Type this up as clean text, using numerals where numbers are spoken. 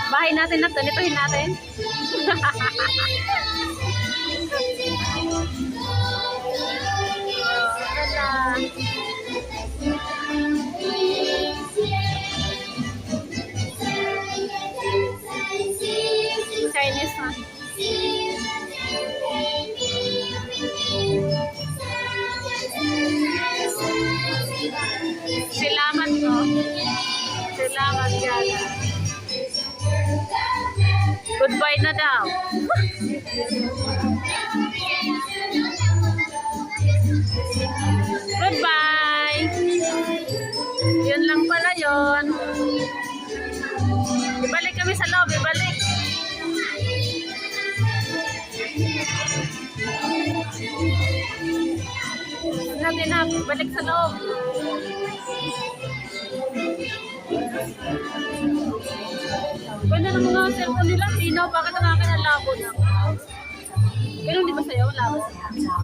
Bahay natin na to. Nituhin natin. Chinese na. Salamat po. Salamat Jana. Goodbye na daw. Goodbye. Yun lang pala yun. Ibalik kami sa loob. Ibalik. Natin na. Balik sa loob. Ganda ng mga cellphone nila. Pinaw. Bakit ang akin ang labo na? Pero hindi ba sa'yo? Labo.